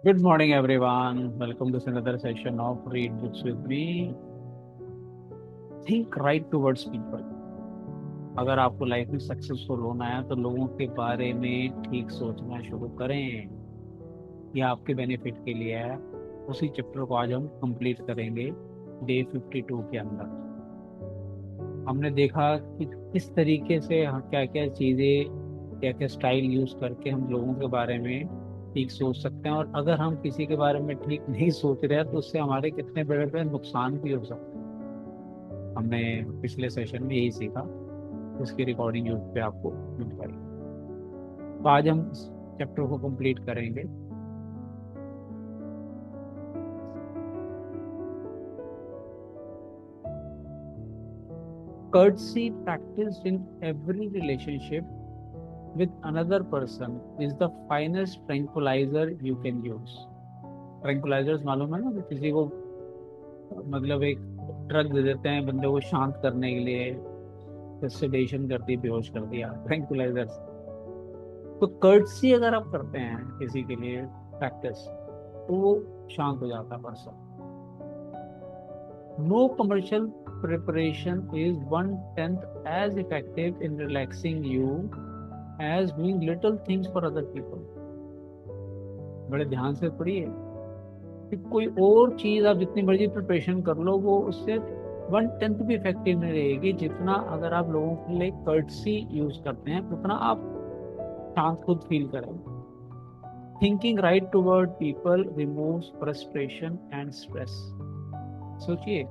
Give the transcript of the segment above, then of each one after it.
Good morning, everyone. Welcome to another session of Read Books with Me. Think right towards people. अगर आपको life में successful होना है तो लोगों के बारे में ठीक सोचना शुरू करें। यह आपके बेनिफिट के लिए है। उसी चैप्टर को आज हम कंप्लीट करेंगे डे 52 के अंदर। हमने देखा कि किस तरीके से क्या क्या चीज़ें, क्या क्या स्टाइल यूज करके हम लोगों के बारे में ठीक सोच सकते हैं, और अगर हम किसी के बारे में ठीक नहीं सोच रहे हैं तो उससे हमारे कितने बड़े बड़े नुकसान भी हो सकते हैं। हमने पिछले सेशन में यही सीखा। इसकी रिकॉर्डिंग यूट्यूब पे आपको मिल पाएगी। तो आज हम इस चैप्टर को कंप्लीट करेंगे। Courtesy practiced in every relationship with another person is the finest tranquilizer you can use. Tranquillisers मालूम है ना, कि किसी को मतलब एक ड्रग दे देते हैं बंदे को शांत करने के लिए, सेडेशन कर दी, बेहोश कर दिया, ट्रैंकुलाइजर्स। तो कर्टसी अगर आप करते हैं किसी के लिए प्रैक्टिस, तो वो शांत हो जाता है person. No commercial preparation is 1/10 as effective in relaxing you as doing little things for other people. बड़े ध्यान से पढ़िए कि कोई और चीज आप जितनी मर्जी प्रिपरेशन कर लो, वो उससे 1/10 भी इफेक्टिव नहीं रहेगी जितना अगर आप लोगों के लिए कर्टसी यूज करते हैं, उतना आप शांत खुद फील करेंगे। Thinking right toward people removes frustration and stress. सोचिए,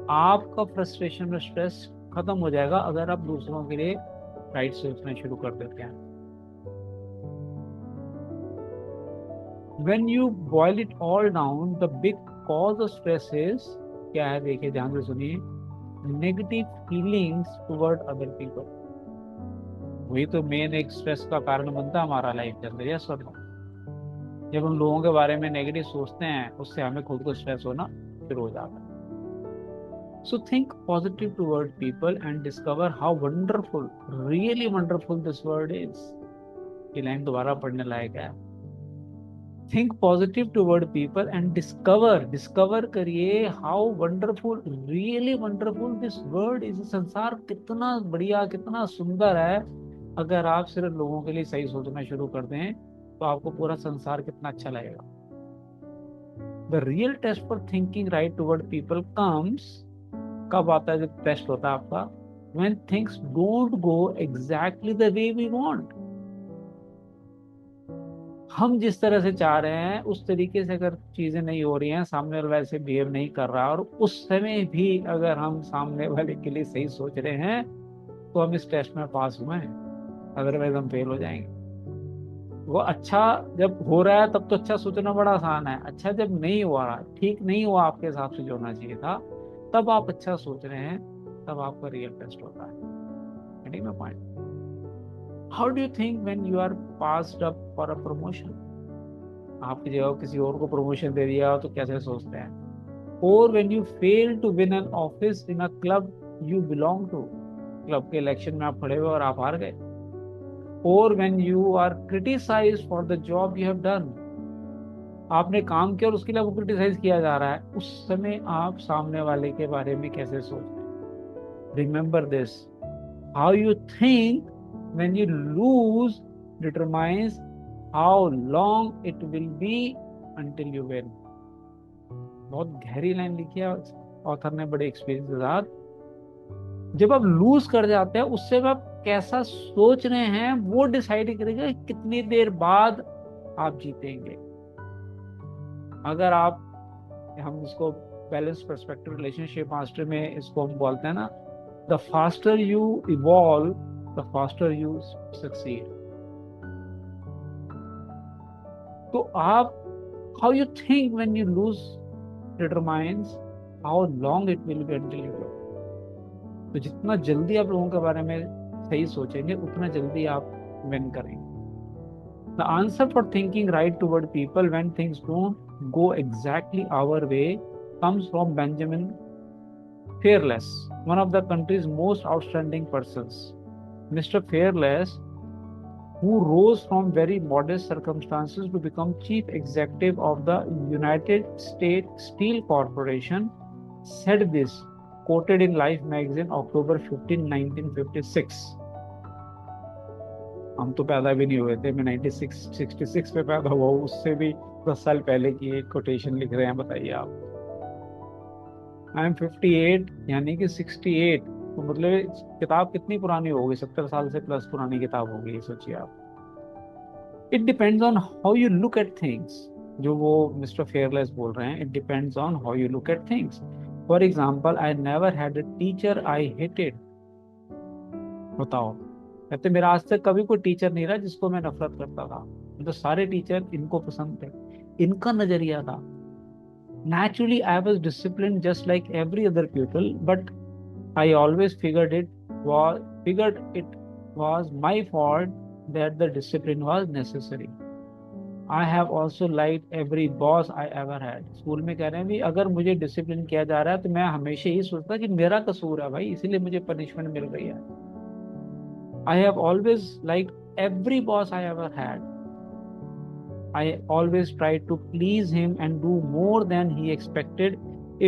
आपका फ्रस्ट्रेशन और स्ट्रेस खत्म हो जाएगा अगर आप दूसरों के लिए राइट सोचना शुरू कर देते हैं। When you boil it all down, the big cause of stress is, क्या है देखिए, ध्यान से सुनिए, negative feelings toward other people. वही तो मेन एक स्ट्रेस का कारण बनता है हमारा लाइफ के अंदर। यस और नो? जब हम लोगों के बारे में नेगेटिव सोचते हैं, उससे हमें खुद को स्ट्रेस होना शुरू हो जाता है। So think positive toward people and discover how wonderful, really wonderful this world is. ये लाइन दोबारा पढ़ने लायक है। Think positive toward people and discover, discover करिए how wonderful, really wonderful this world is. संसार कितना बढ़िया, कितना सुंदर है। अगर आप सिर्फ लोगों के लिए सही सोचना शुरू कर दें तो आपको पूरा संसार कितना अच्छा लगेगा। The real test for thinking right toward people comes, कब आता है जब टेस्ट होता है आपका? When things don't go exactly the way we want. हम जिस तरह से चाह रहे हैं उस तरीके से अगर चीजें नहीं हो रही हैं, सामने वाला वैसे बिहेव नहीं कर रहा, और उस समय भी अगर हम सामने वाले के लिए सही सोच रहे हैं, तो हम इस टेस्ट में पास हुए हैं। अदरवाइज हम फेल हो जाएंगे। वो अच्छा जब हो रहा है तब तो अच्छा सोचना बड़ा आसान है। अच्छा जब नहीं हुआ रहा, ठीक नहीं हुआ आपके हिसाब से जो होना चाहिए था, तब आप अच्छा सोच रहे हैं, तब आपका रियल टेस्ट होता है। Getting my point? How do you think when you are passed up for a promotion? आपकी जगह किसी और को प्रमोशन दे दिया तो कैसे सोचते हैं? और when you fail to win an office in a club you belong to, club के इलेक्शन में आप खड़े हुए और आप हार गए। और when you are criticised for the job you have done, आपने काम किया और उसके लिए आपको क्रिटिसाइज किया जा रहा है, उस समय आप सामने वाले के बारे में कैसे सोचते हैं? Remember this, how you think when you lose determines how long it will be until you win। बहुत गहरी लाइन लिखी है ऑथर ने, बड़े एक्सपीरियंस के साथ। जब आप लूज कर जाते हैं, उससे आप कैसा सोच रहे हैं वो डिसाइड करेगा कि कितनी देर बाद आप जीतेंगे। अगर आप, हम इसको बैलेंस पर्सपेक्टिव रिलेशनशिप मास्टर में इसको हम बोलते हैं ना, the faster you evolve the faster you succeed. तो आप, how you think when you lose determines how long it will be until you grow। तो जितना जल्दी आप लोगों के बारे में सही सोचेंगे, उतना जल्दी आप विन करेंगे। The answer for thinking right toward people when things don't go exactly our way comes from Benjamin Fearless, one of the country's most outstanding persons. Mr. Fearless who rose from very modest circumstances to become chief executive of the United States Steel Corporation, said this, quoted in Life magazine October 15, 1956. हम तो पैदा भी नहीं हुए थे, मैं 1966 में पैदा हुआ हूँ, उससे भी 10 साल पहले की एक कोटेशन लिख रहे हैं, बताइए आप। आई एम 58, यानी कि 68, तो मतलब किताब कितनी पुरानी होगी, 70 साल से प्लस पुरानी किताब होगी, ये सोचिए आप। It depends on how you look at things, जो वो मिस्टर फेयरलेस बोल रहे हैं, it depends on how you look at things. For example, I never had a teacher I hated. बताओ, कहते मेरा आज तक कभी कोई टीचर नहीं रहा जिसको मैं नफरत करता था, तो सारे टीचर इनको पसंद थे, इनका नजरिया था। Naturally, I was disciplined just like every other pupil, but I always figured it was my fault that the discipline was necessary. I have also liked every boss I ever had. School में कह रहे हैं भी, अगर मुझे discipline किया जा रहा है तो मैं हमेशा ही सोचता कि मेरा कसूर है भाई, इसीलिए मुझे पनिशमेंट मिल रही है। I have always liked every boss I ever had. I always tried to please him and do more than he expected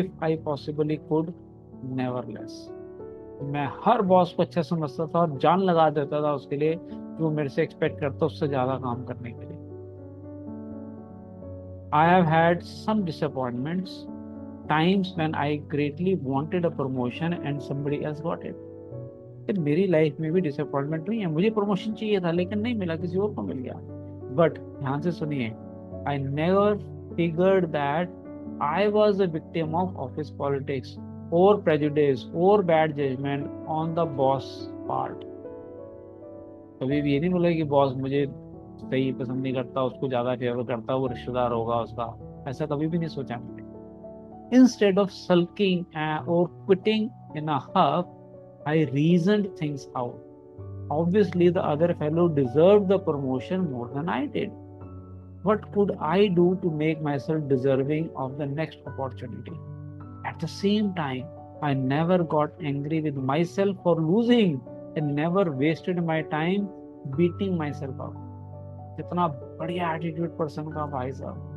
if I possibly could, nevertheless. मैं हर बॉस को अच्छा समझता था और जान लगा देता था उसके लिए, जो मेरे से एक्सपेक्ट करता उससे ज्यादा काम करने के लिए। I have had some disappointments, times when I greatly wanted a promotion and somebody else got it. फिर मेरी लाइफ में भी डिसअपॉइंटमेंट हुई है, मुझे प्रमोशन चाहिए था लेकिन नहीं मिला, किसी और को मिल गया। बट ध्यान से सुनिए, I never figured that I was a victim of office politics और प्रेजुडिस और bad judgement on the boss part. कभी भी ये नहीं बोला कि बॉस मुझे सही पसंद नहीं करता, उसको ज्यादा फेवर करता, वो रिश्तेदार होगा उसका, ऐसा कभी भी नहीं सोचा मैंने। इंस्टेड ऑफ सल्किंग और quitting in a huff, I reasoned things out. Obviously, the other fellow deserved the promotion more than I did. What could I do to make myself deserving of the next opportunity? At the same time, I never got angry with myself for losing and never wasted my time beating myself up. कितना बढ़िया attitude person का भाई साहब।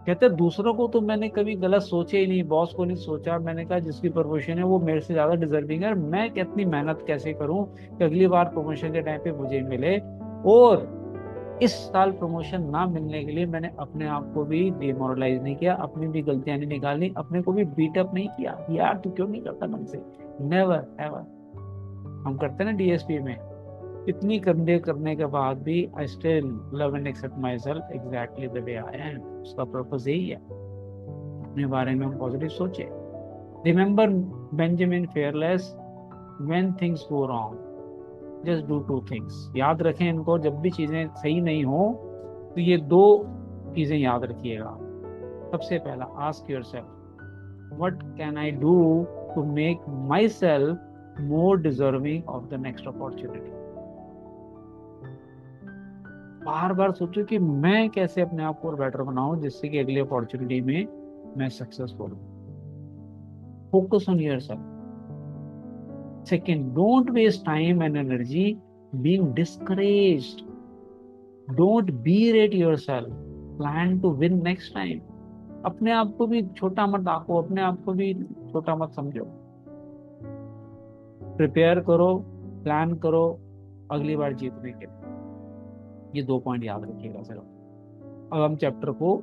कहते दूसरों को तो मैंने कभी गलत सोचे ही नहीं, बॉस को नहीं सोचा, मैंने कहा जिसकी प्रमोशन है वो मेरे से ज्यादा डिजर्विंग है, मैं कितनी मेहनत कैसे करूं कि अगली बार प्रमोशन के टाइम पे मुझे मिले। और इस साल प्रमोशन ना मिलने के लिए मैंने अपने आप को भी डिमोरलाइज नहीं किया, अपनी भी गलतियां नहीं निकाली, अपने को भी बीटअप नहीं किया, यार तू क्यों नहीं करता ढंग से। Never ever. हम करते हैं ना डीएसपी में, इतनी कंधे करने के बाद भी I still love and accept myself exactly the way I am. उसका पर्पस यही है, अपने बारे में हम पॉजिटिव सोचे। Remember Benjamin Fairless, when things go wrong just do two things. याद रखें इनको, जब भी चीजें सही नहीं हो तो ये दो चीजें याद रखिएगा। सबसे पहला, ask yourself what can I do to make myself more deserving of the next opportunity. बार बार सोचो कि मैं कैसे अपने आप को और बेटर बनाऊं जिससे कि अगली अपॉर्चुनिटी में मैं सक्सेसफुल हूं। Focus on yourself. Second, don't waste time and energy being discouraged. Don't berate yourself, plan to win next time. अपने आप को भी छोटा मत आंको, अपने आप को भी छोटा मत समझो। प्रिपेयर करो, प्लान करो अगली बार जीतने के लिए। ये 2 पॉइंट याद रखिएगा सिर्फ। अब हम चैप्टर को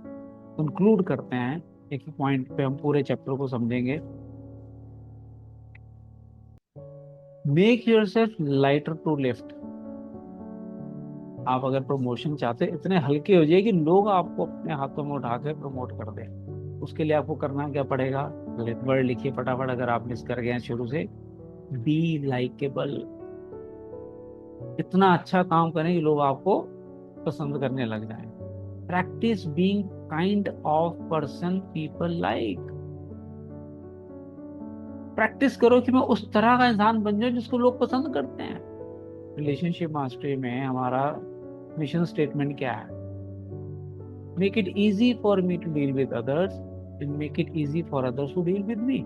कंक्लूड करते हैं, एक ही पॉइंट पे हम पूरे चैप्टर को समझेंगे। Make yourself lighter to lift. आप अगर प्रमोशन चाहते हैं, इतने हल्के हो जाए कि लोग आपको अपने हाथों में उठा के प्रमोट कर दें, उसके लिए आपको करना क्या पड़ेगा, वर्ड लिखिए फटाफट अगर आप मिस कर गए हैं शुरू से। Be likeable. इतना अच्छा काम करें कि लोग आपको पसंद करने लग जाएं। Practice being kind of person people like. Practice करो कि मैं उस तरह का इंसान बन जाऊं जिसको लोग पसंद करते हैं। रिलेशनशिप मास्टरी में हमारा मिशन स्टेटमेंट क्या है? Make it easy for me to deal with others and make it easy for others to deal with me.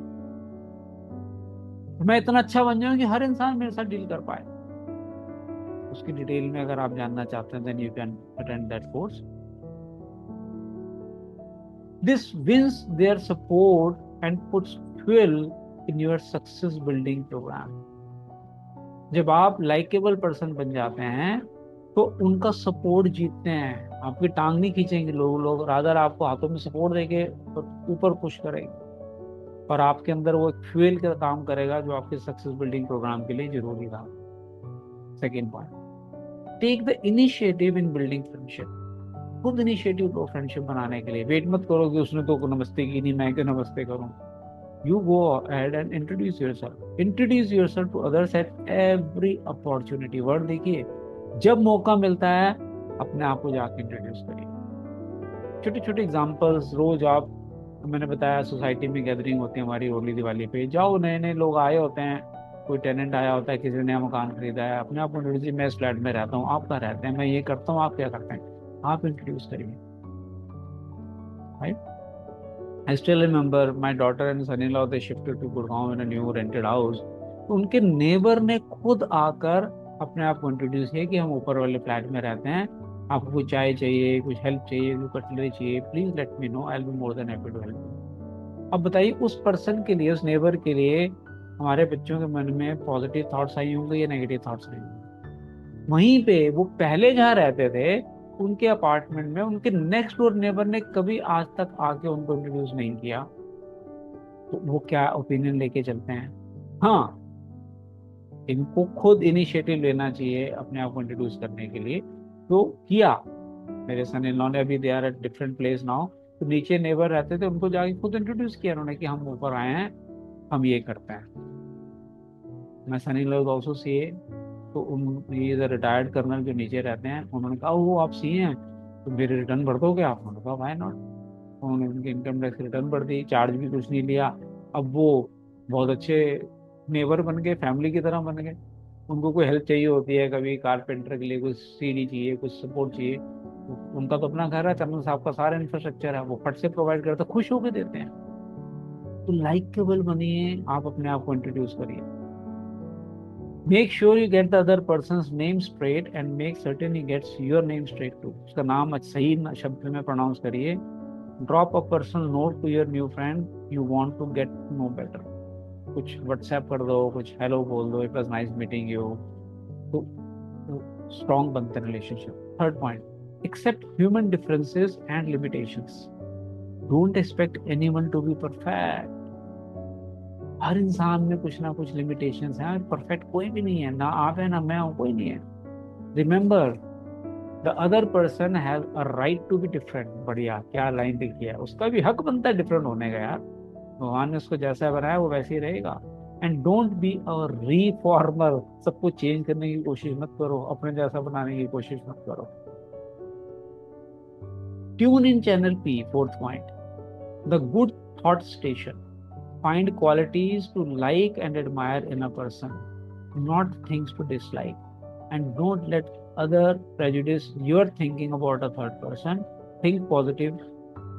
मैं इतना अच्छा बन जाऊं कि हर इंसान मेरे साथ डील कर पाए। उसकी डिटेल में अगर आप जानना चाहते हैं, then you can attend that course. This wins their support and puts fuel in your success building program. जब आप लाइकेबल पर्सन बन जाते हैं तो उनका सपोर्ट जीतते हैं. आपकी टांग नहीं खींचेंगे लोग रादर आपको हाथों में सपोर्ट देके और ऊपर पुश करेंगे, और आपके अंदर वो एक फ्यूल का काम करेगा जो आपके सक्सेस बिल्डिंग प्रोग्राम के लिए जरूरी था. Second point, take the initiative in building friendship. खुद इनिशिएटिव लो फ्रेंडशिप बनाने के लिए. वेट मत करो कि उसने तो नमस्ते की नहीं, मैं क्यों नमस्ते करूं. You go ahead and introduce yourself. Introduce yourself to others at every opportunity. Word देखिए, जब मौका मिलता है अपने आप को जाके इंट्रोड्यूस करिए. छोटे छोटे एग्जांपल्स रोज आप, मैंने बताया सोसाइटी में गैदरिंग होती है हमारी होली दिवाली पे, जाओ नए नए लोग आए होते हैं, कोई टेनेंट आया होता है, किसी ने नया मकान खरीदा है, अपने आप को इंट्रोड्यूस, मैं इस फ्लैट में रहता हूँ, आप कहाँ रहते हैं, मैं ये करता हूँ, आप क्या करते हैं, आप इंट्रोड्यूस करिए. Right. I still remember my daughter and son-in-law, they shifted to Gurgaon in a new rented house. तो उनके नेबर ने खुद आकर अपने आप को इंट्रोड्यूस किया कि हम ऊपर वाले फ्लैट में रहते हैं, आपको कुछ चाय चाहिए, कुछ हेल्प चाहिए, कुछ कटलरी चाहिए, please let me know, I will be more than happy to help. अब बताइए उस पर्सन के लिए, उस नेबर के लिए हमारे बच्चों के मन में पॉजिटिव थॉट्स आई होंगे या नेगेटिव थॉट्स आई होंगे. वहीं पे वो पहले जहाँ रहते थे उनके अपार्टमेंट में उनके नेक्स्ट डोर नेबर ने कभी आज तक आके उनको इंट्रोड्यूस नहीं किया, तो वो क्या ओपिनियन लेके चलते हैं. हाँ, इनको खुद इनिशिएटिव लेना चाहिए अपने आप को इंट्रोड्यूस करने के लिए. तो किया मेरे सन इन लॉ ने, अभी they are at different place now. तो नीचे नेबर रहते थे, उनको जाके खुद इंट्रोड्यूस किया उन्होंने कि हम ऊपर आए हैं, हम ये करते हैं. मैं सन इन लॉ ऑल्सो सी ए, तो उन ये रिटायर्ड कर्नल जो नीचे रहते हैं, उन्होंने कहा वो आप सी हैं तो मेरे रिटर्न भर दोगे आप. उन्होंने कहा वाई नॉट. उन्होंने उनके इनकम टैक्स रिटर्न भर दी, चार्ज भी कुछ नहीं लिया. अब वो बहुत अच्छे नेबर बन गए, फैमिली की तरह बन गए. उनको कोई हेल्प चाहिए होती है, कभी कारपेंटर के लिए कुछ सीढ़ी चाहिए, कुछ सपोर्ट चाहिए, तो उनका तो अपना घर है, कर्नल साहब का सारा इंफ्रास्ट्रक्चर है, वो फट से प्रोवाइड करते, खुश होकर देते हैं. तो लाइकेबल बनिए, आप अपने आप को इंट्रोड्यूस करिए. Make sure you get the other person's name straight and make certain he gets your name straight too. उसका नाम सही शब्द में प्रोनाउंस करिए. Drop a personal note to your new friend you want to get to know better. कुछ WhatsApp कर दो, कुछ हेलो बोल दो, it was nice meeting you. तो स्ट्रॉन्ग बनते हैं relationship. Third point, accept human differences and limitations. Don't expect anyone to be perfect. हर इंसान में कुछ ना कुछ लिमिटेशंस हैं, परफेक्ट कोई भी नहीं है, ना आप है ना मैं हूं, कोई नहीं है. Remember the other person has a right to be different. बढ़िया, क्या लाइन लिखी है, उसका भी हक बनता है डिफरेंट होने का यार. भगवान ने उसको जैसा बनाया वो वैसे ही रहेगा. And don't be a reformer. सबको चेंज करने की कोशिश मत करो, अपने जैसा बनाने की कोशिश मत करो. Tune in channel P. Fourth point, the good thought station. Find qualities to like and admire in a person, not things to dislike. And don't let other prejudice your thinking about a third person. Think positive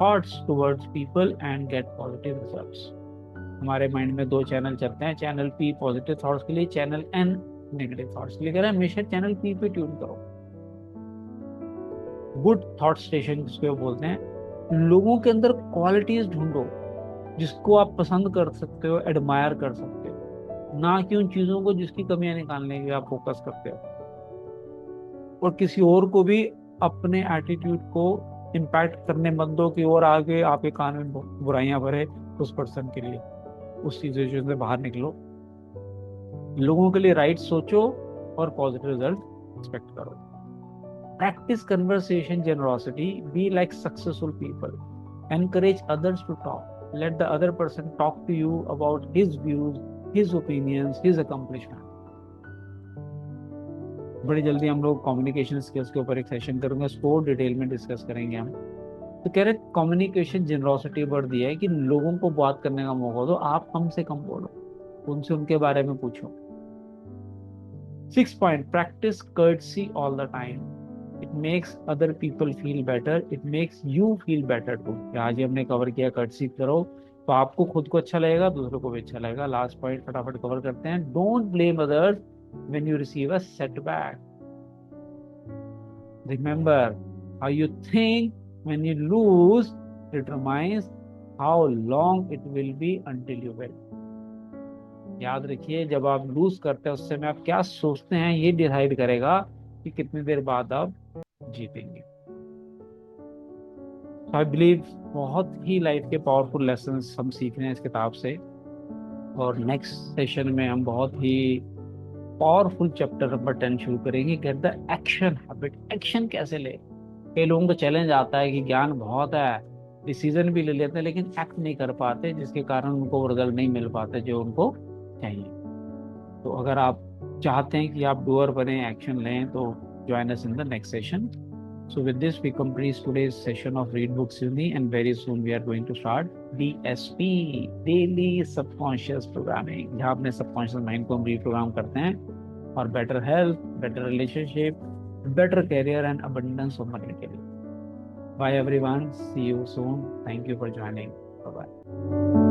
thoughts towards people and get positive results. हमारे mind में दो channel चलते हैं, channel P positive thoughts के लिए, channel N negative thoughts के लिए. कह रहा है हमेशा चैनल पी पे ट्यून करो. गुड थॉट स्टेशन जिसको बोलते हैं, लोगों के अंदर क्वालिटीज ढूंढो जिसको आप पसंद कर सकते हो, एडमायर कर सकते हो, ना कि उन चीजों को जिसकी कमियां निकालने के आप फोकस करते हो. और किसी और को भी अपने एटीट्यूड को इम्पैक्ट करने मत दो कि और आगे आपके कान में बुराइयां भरे उस पर्सन के लिए. उस सिचुएशन से बाहर निकलो, लोगों के लिए राइट सोचो और पॉजिटिव रिजल्ट एक्सपेक्ट करो. Practice conversation generosity. Be like successful people. Encourage others to talk. Let the other person talk to you about his views, his opinions, his accomplishment. बड़ी जल्दी हम लोग कम्युनिकेशन स्किल्स के ऊपर एक सेशन करेंगे, उसको डिटेल में डिस्कस करेंगे हम. तो कह रहे कम्युनिकेशन जेनरोसिटी बढ़ दिया है कि लोगों को बात करने का मौका दो, आप कम से कम बोलो, उनसे उनके बारे में पूछो. 6 point, practice courtesy all the time. It makes other people feel better. It makes you feel better too. आज हमने कवर किया कर्टसी करो तो आपको खुद को अच्छा लगेगा, दूसरों को भी अच्छा लगेगा. लास्ट पॉइंट फटाफट कवर करते हैं. Don't blame others when you receive a setback. Remember, how you think when you lose determines how long it will be until you win. याद रखिए, जब आप लूज करते हैं उस समय आप क्या सोचते हैं, ये डिसाइड करेगा कि कितनी देर बाद आप जीतेंगे। आई बिलीव बहुत ही लाइफ के पावरफुल लेसन्स हम सीख रहे हैं इस किताब से, और नेक्स्ट सेशन में हम बहुत ही पावरफुल चैप्टर नंबर 10 शुरू करेंगे, get the action habit. Action कैसे ले। कई लोगों को चैलेंज आता है कि ज्ञान बहुत है, डिसीजन भी ले लेते हैं, लेकिन एक्ट नहीं कर पाते, जिसके कारण उनको वो रिजल्ट नहीं मिल पाते जो उनको चाहिए। तो अगर आप चाहते हैं कि आप डूअर बने, एक्शन लें, तो join us in the next session. So with this, we complete today's session of Read Books Uni, and very soon we are going to start DSP, Daily Subconscious Programming, जहाँ अपने subconscious mind को हम reprogram करते हैं और better health, better relationship, better career and abundance of money के लिए। Bye everyone, see you soon. Thank you for joining. Bye bye.